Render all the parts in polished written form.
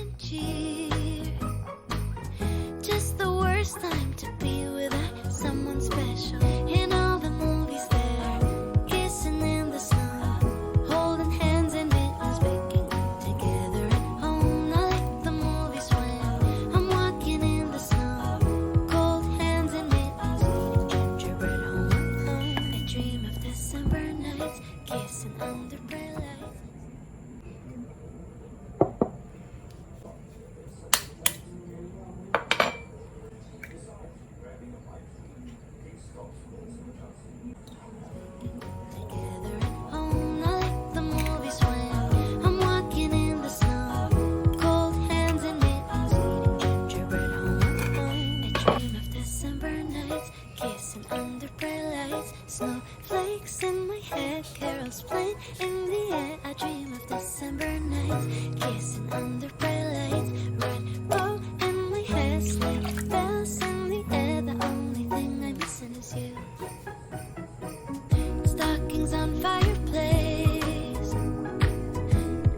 and cheer. Just the worst time to be without someone special. In all the movies they're kissing in the snow, holding hands and mittens, baking together at home. Not like the movies when I'm walking in the snow, cold hands and mittens, eating gingerbread home alone. I dream of December nights, kissing under bright lights. Together at home, not like the movies when I'm walking in the snow, cold hands and mittens, eating gingerbread home alone. I dream of December nights, kissing under bright lights, snowflakes in my head, carols playing in the air. I dream of December nights, kissing under bright lights, red bow in my hair, sleigh bells in the air. The only thing I'm missing is you. Stockings on fireplace,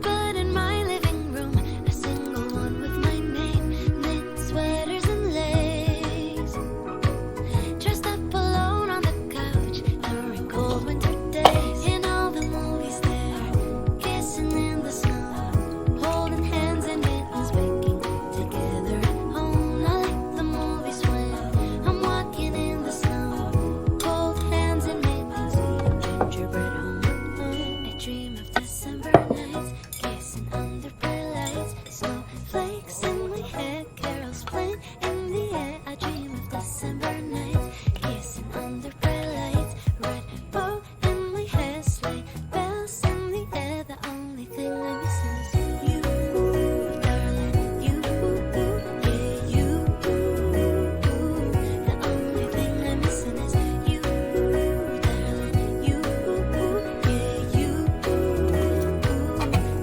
but in my living room, a single one with my name, knit sweaters and lace. Dressed up alone on the couch during cold winter days. In all the movies they're kissing in the snow, holding hands and mittens, baking together at home. Not like the movies when I'm walking in the snow, cold hands and mittens, eating gingerbread home alone. I dream of December nights, kissing under bright lights, snowflakes in my hair, carols playing in the air. I dream of December nights, kissing under bright lights, red bow in my hair, sleigh bells in the air. The only thing I'm missing is you, darling, you, yeah, you. The only thing I'm missing is you, darling, you, yeah, you.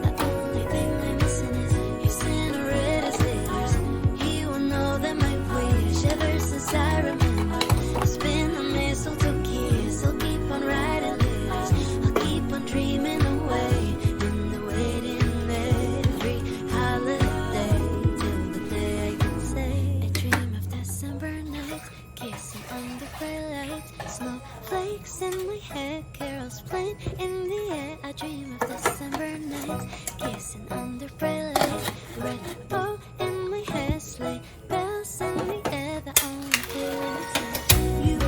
The only thing I'm missing is you. Santa read his letters, he will know that my wish ever since I remember. It's been the mistletoe kiss, I'll keep on writing letters, I'll keep on dreaming away in the waiting every holiday till the day I can say. I dream of December nights, kissing under bright lights, snowflakes in my hair, carols playing in the air. I dream of December nights, kissing under bright lights, red bow in my hair, sleigh bells in the air. The only thing I'm missing is you,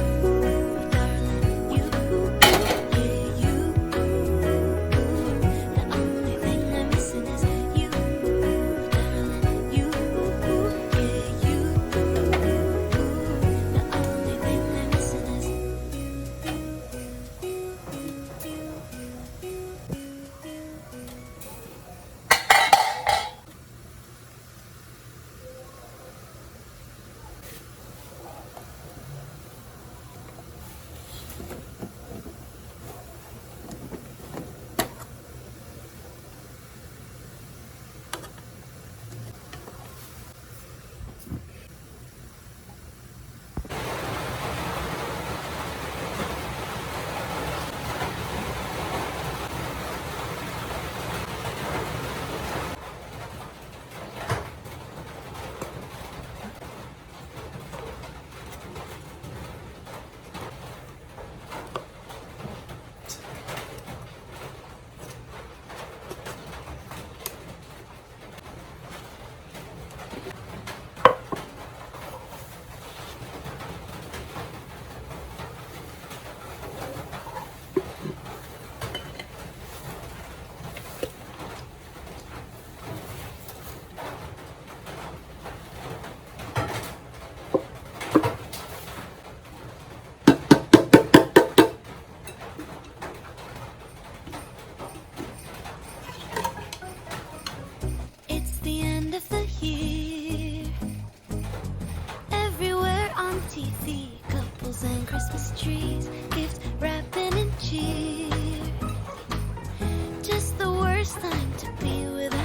darling, you, yeah, you. The only thing I'm missing is you, darling, you, yeah, you. The only thing I'm missing is it's the end of the year. Everywhere on TV, couples and Christmas trees, gift wrapping and cheer. Just the worst time to be without